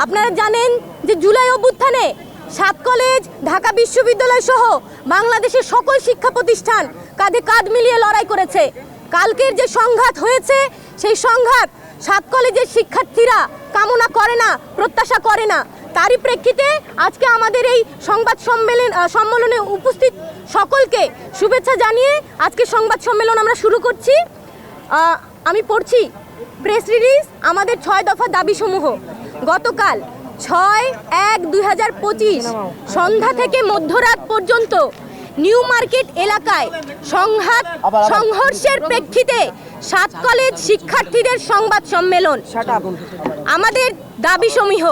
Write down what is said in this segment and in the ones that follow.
আপনারা জানেন যে জুলাই অভ্যুত্থানে 7 কলেজ, ঢাকা বিশ্ববিদ্যালয় সহ বাংলাদেশের সকল শিক্ষা প্রতিষ্ঠান কাঁধে কাঁধ মিলিয়ে লড়াই করেছে। কালকের যে সংঘাত হয়েছে সেই সংঘাত 7 কলেজের শিক্ষার্থীরা কামনা করে না, প্রত্যাশা করে না। তারই প্রেক্ষিতে আজকে আমাদের এই সংবাদ সম্মেলনে উপস্থিত সকলকে শুভেচ্ছা জানিয়ে আজকে সংবাদ সম্মেলন আমরা শুরু করছি। আমি পড়ছি প্রেস রিলিজ। আমাদের 6 দফা দাবিসমূহ গতকাল 6/1/2025 সন্ধ্যা থেকে মধ্যরাত পর্যন্ত নিউ মার্কেট এলাকায় সংঘর্ষের প্রেক্ষিতে 7 কলেজ শিক্ষার্থীদের সংবাদ সম্মেলন। আমাদের দাবিসমূহ: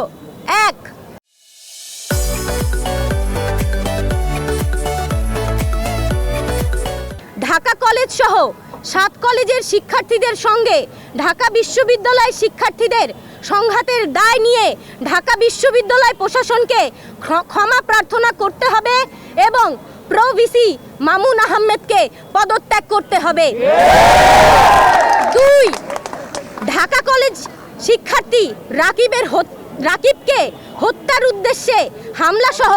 1, ঢাকা কলেজ সহ 7 কলেজের শিক্ষার্থীদের সঙ্গে ঢাকা বিশ্ববিদ্যালয় শিক্ষার্থীদের সংঘাতের দায় নিয়ে ঢাকা বিশ্ববিদ্যালয় প্রশাসনকে ক্ষমা প্রার্থনা করতে হবে এবং প্রো ভিসি মামুন আহমেদকে পদত্যাগ করতে হবে। 2, ঢাকা কলেজ শিক্ষার্থী রাকিবকে হত্যার উদ্দেশ্যে হামলা সহ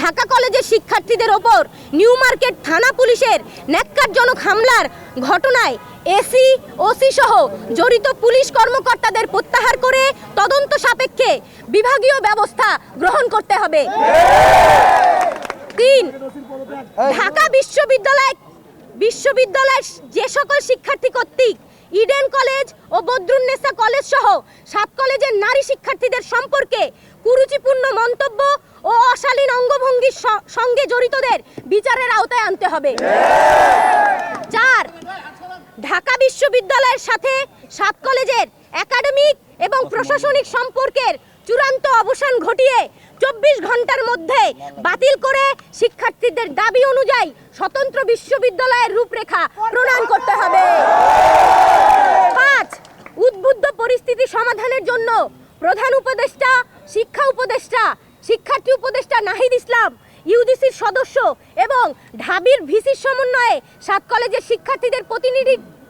ঢাকা কলেজের শিক্ষার্থীদের ওপর নিউ মার্কেট থানা পুলিশের ন্যাক্কারজনক হামলার ঘটনায় এসি, ওসি সহ জড়িত পুলিশ কর্মকর্তাদের প্রত্যাহার করে তদন্ত সাপেক্ষে বিভাগীয় ব্যবস্থা গ্রহণ করতে হবে। 3, ঢাকা বিশ্ববিদ্যালয়ের যে সকল শিক্ষার্থী কর্তৃক ইডেন কলেজ ও বদরুন্নেসা কলেজ সহ 7 কলেজের নারী শিক্ষার্থীদের সম্পর্কে কুরুচিপূর্ণ মন্তব্য ও অশালীন অঙ্গভঙ্গির সঙ্গে জড়িতদের বিচারের আওতায় আনতে হবে। 4, ঢাকা বিশ্ববিদ্যালয়ের সাথে 7 কলেজের একাডেমিক এবং প্রশাসনিক সম্পর্কের চূড়ান্ত অবসান ঘটিয়ে 24 ঘন্টার মধ্যে বাতিল করে শিক্ষার্থীদের দাবি অনুযায়ী স্বতন্ত্র বিশ্ববিদ্যালয়ের রূপরেখা প্রণয়ন করতে হবে। 5, উদ্বুদ্ধ পরিস্থিতি সমাধানের জন্য প্রধান উপদেষ্টা, শিক্ষা উপদেষ্টা, শিক্ষার্থী উপদেষ্টা নাহিদ ইসলাম, ইউজিসির সদস্য এবং ঢাবির ভিসির সমন্বয়ে 7 কলেজের শিক্ষার্থীদের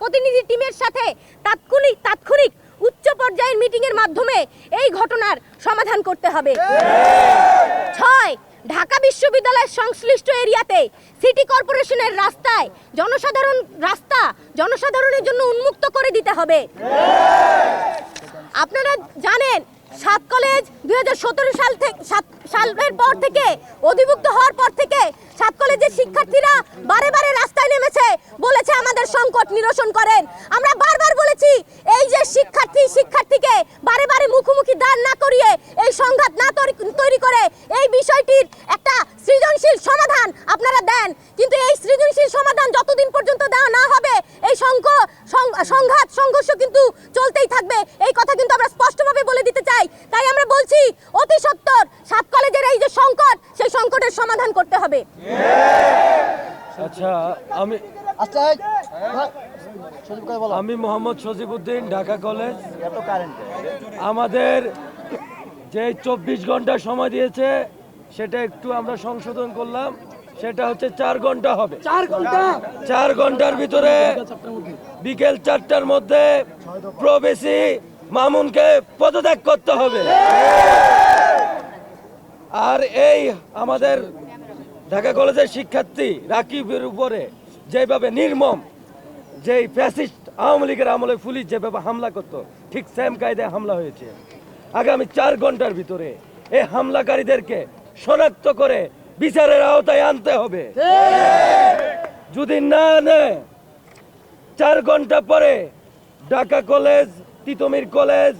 প্রতিনিধি টিমের সাথে তাৎক্ষণিক উচ্চ পর্যায়ের মিটিংয়ের মাধ্যমে এই ঘটনার সমাধান করতে হবে। 6, ঢাকা বিশ্ববিদ্যালয়ের সংশ্লিষ্ট এরিয়াতে সিটি কর্পোরেশনের জনসাধারণের জন্য উন্মুক্ত করে দিতে হবে। আপনারা জানেন 7 কলেজ 2017 সালের পর থেকে অধিভুক্ত হওয়ার পর থেকে 7 কলেজের শিক্ষার্থীরা বারে রাস্তায় নেমেছে, বলেছে আমাদের সংকট নিরসন করেন। আমরা বারবার বলেছি এই যে শিক্ষার্থীকে বারে মুখোমুখি দাঁড় না করিয়ে এই সংঘাত না তৈরি করে এই বিষয়টির একটা সৃজনশীল সমাধান আপনারা দেন, কিন্তু এই সৃজনশীল সমাধান যতদিন পর্যন্ত দেওয়া না হবে এই সংঘর্ষ কিন্তু চলতেই থাকবে। এই কথা কিন্তু আমরা স্পষ্টভাবে বলে দিতে চাই। তাই আমরা বলছি অতি সত্বর 7 কলেজের এই যে সংকট, সেই সংকটের সমাধান করতে হবে। আচ্ছা, আমি মোহাম্মদ সজিবউদ্দিন, ঢাকা কলেজ। আমাদের যে 24 ঘন্টা সময় দিয়েছে সেটা একটু আমরা সংশোধন করলাম, সেটা হচ্ছে 4 ঘন্টা হবে। 4 ঘন্টার ভিতরে বিকেল 4টার মধ্যে প্রবেশী মামুনকে পদত্যাগ করতে হবে। আর এই আমাদের ঢাকা কলেজের শিক্ষার্থী রাকিবের উপরে যেভাবে নির্মম, যেই ফ্যাসিস্ট আওয়ামী লীগের আমলে পুলিশ যেভাবে হামলা করতো, ঠিক সেম কায়দায় হামলা হয়েছে। আগামী 4 ঘন্টার ভিতরে এই হামলাকারীদেরকে শনাক্ত করে বিচারের আওতায় আনতে হবে। যদি না নেয় 4 ঘন্টা পরে Dhaka college, Titumir college,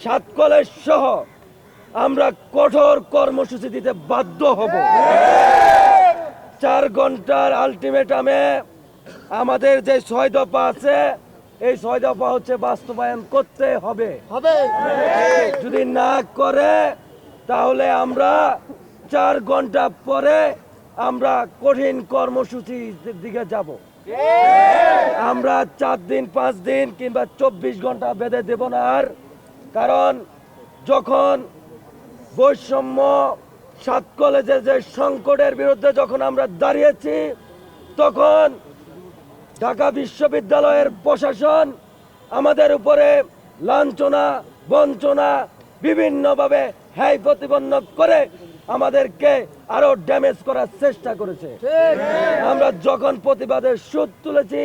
7 college সহ আমরা কঠোর কর্মসূচি দিতে বাধ্য হব। 4 ঘন্টার আলটিমেটামে আমাদের যে 6 দফা আছে, এই 6 দফা হচ্ছে বাস্তবায়ন করতে হবে। যদি না করে তাহলে আমরা 4 ঘন্টা পরে আমরা কঠিন কর্মসূচির দিকে যাব। আমরা 4 দিন, 5 দিন কিংবা 24 ঘন্টা বেঁধে দেব না আর। কারণ যখন বৈষম্য 7 কলেজের যে সংকটের বিরুদ্ধে যখন আমরা দাঁড়িয়েছি, তখন ঢাকা বিশ্ববিদ্যালয়ের প্রশাসন আমাদের উপরে লাঞ্ছনা, বঞ্চনা, বিভিন্নভাবে হ্যায় প্রতিপন্ন করে আমাদেরকে আরো ড্যামেজ করার চেষ্টা করেছে। আমরা যখন প্রতিবাদের সুর তুলেছি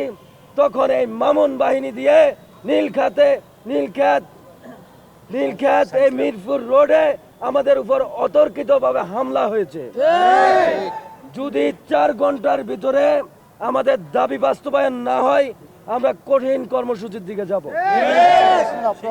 তখন এই মামুন বাহিনী দিয়ে নীলক্ষেত এই মিরপুর রোডে আমাদের উপর অতর্কিতভাবে হামলা হয়েছে। যদি 4 ঘন্টার ভিতরে আমাদের দাবি বাস্তবায়ন না হয় আমরা কঠিন কর্মসূচির দিকে যাব।